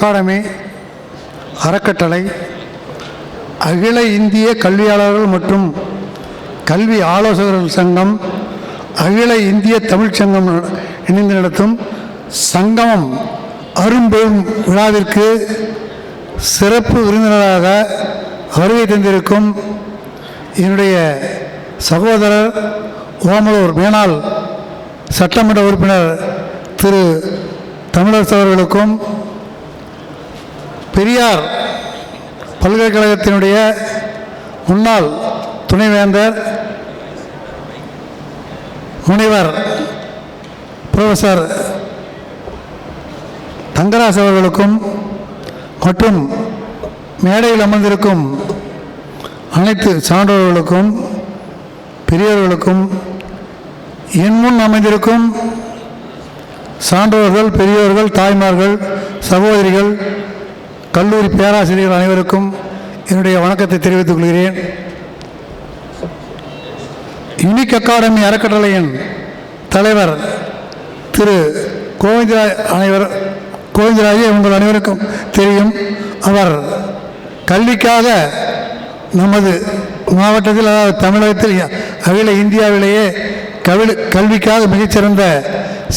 Academy அறக்கட்டளை, அகில இந்திய கல்வியாளர்கள் மற்றும் கல்வி ஆலோசகர்கள் சங்கம், அகில இந்திய தமிழ்ச் சங்கம் இணைந்து நடத்தும் சங்கமம் அரும்பெரும் விழாவிற்கு சிறப்பு விருந்தினராக வருகை தந்திருக்கும் என்னுடைய சகோதரர் ஓமலூர் மேனாள் சட்டமன்ற உறுப்பினர் திரு தமிழரசு அவர்களுக்கும், பெரியார் பல்கலைக்கழகத்தினுடைய முன்னாள் துணைவேந்தர் முனைவர் புரொஃபசர் தங்கராஜ் அவர்களுக்கும் மற்றும் மேடையில் அமர்ந்திருக்கும் அனைத்து சான்றோர்களுக்கும், பெரியவர்களுக்கும், என் முன் அமைந்திருக்கும் சான்றோர்கள், பெரியோர்கள், தாய்மார்கள், சகோதரிகள், கல்லூரி பேராசிரியர்கள் அனைவருக்கும் என்னுடைய வணக்கத்தை தெரிவித்துக் கொள்கிறேன். யுனிக் அகாடமி அறக்கட்டளையின் தலைவர் திரு கோவிந்தராஜை உங்கள் அனைவருக்கும் தெரியும். அவர் கல்விக்காக நமது மாவட்டத்தில், அதாவது தமிழகத்தில், அகில இந்தியாவிலேயே கல்விக்காக மிகச்சிறந்த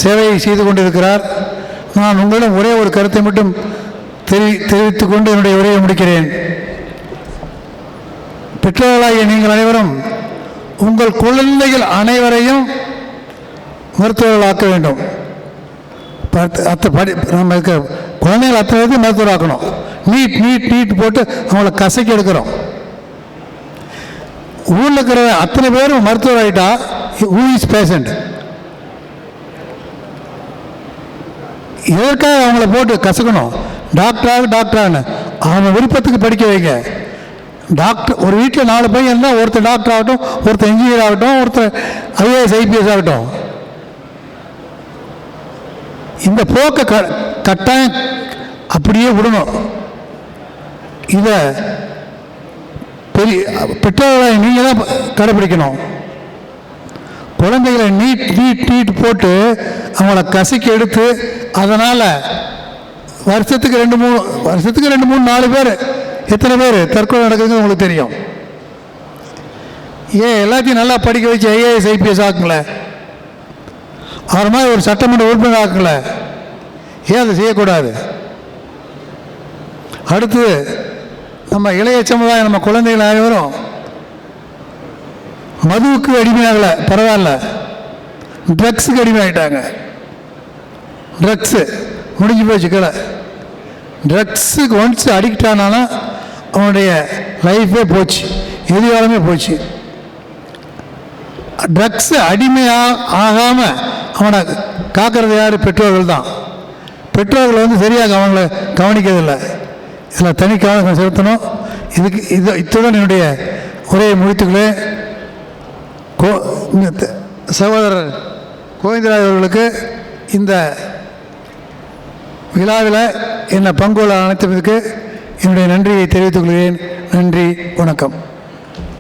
சேவையை செய்து கொண்டிருக்கிறார். நான் உங்களிடம் ஒரே ஒரு கருத்தை மட்டும் தெரிவித்துக் கொண்டு என்னுடைய உரையை முடிக்கிறேன். பெற்றோர்களாகிய நீங்கள் அனைவரும் உங்கள் குழந்தைகள் அனைவரையும் மருத்துவர்களாக்க வேண்டும். நம்ம குழந்தைகள் அத்தனை பேருக்கு மருத்துவராக்கணும். நீட் போட்டு அவங்கள கசக்கி எடுக்கிறோம். ஊரில் இருக்கிற அத்தனை பேரும் மருத்துவர் ஆகிட்டா ஹூ இஸ் பேஷண்ட்? எதற்காக அவங்கள போட்டு கசக்கணும்? டாக்டரானு அவங்க விருப்பத்துக்கு படிக்க வைங்க. டாக்டர் ஒரு வீட்டில் 4 பையன் இருந்தால் ஒருத்தர் டாக்டர் ஆகட்டும், ஒருத்தர் இன்ஜினியர் ஆகட்டும், ஒருத்தர் IAS IPS ஆகட்டும். இந்த போக்க கட்டாயம் அப்படியே விடணும். இதை பெற்றோர்களை நீங்கள் தான் கடைப்பிடிக்கணும். குழந்தைகளை நீட் போட்டு அவங்கள கசக்கி எடுத்து அதனால் வருஷத்துக்கு 2-3 4 பேர் எத்தனை பேர் தற்கொலை நடக்குதுன்னு உங்களுக்கு தெரியும். எல்லாத்தையும் நல்லா படிக்க வச்சு IAS IPS ஆக்குங்கள, அவர் மாதிரி ஒரு சட்டமன்ற உறுப்பினர் ஆக்குங்கள. ஏன் அதை செய்யக்கூடாது? அடுத்து நம்ம இளைய சமுதாயம், நம்ம குழந்தைகள் அனைவரும் மதுவுக்கு அடிமையாகலை, பரவாயில்ல, ட்ரக்ஸுக்கு அடிமையாகிட்டாங்க. ட்ரக்ஸு முடிஞ்சு போச்சு. கீழே ட்ரக்ஸுக்கு ஒன்ஸ் அடிக்ட் ஆனாலும் அவனுடைய லைஃபே போச்சு, எதிர்காலமே போச்சு. ட்ரக்ஸு அடிமையாகாமல் அவனை காக்கிறது யார்? பெற்றோர்கள் தான். பெற்றோர்கள் சரியாக அவங்கள கவனிக்கிறதில்லை. இதில் தனி கவனம் செலுத்தணும். இத்துடன் என்னுடைய உரையை முடித்துக்கிறேன். சகோதரர் கோவிந்தராஜ் அவர்களுக்கு இந்த விழாவில் என்னை பங்குள்ள அனைத்ததுக்கு என்னுடைய நன்றியை தெரிவித்துக் கொள்கிறேன். நன்றி, வணக்கம்.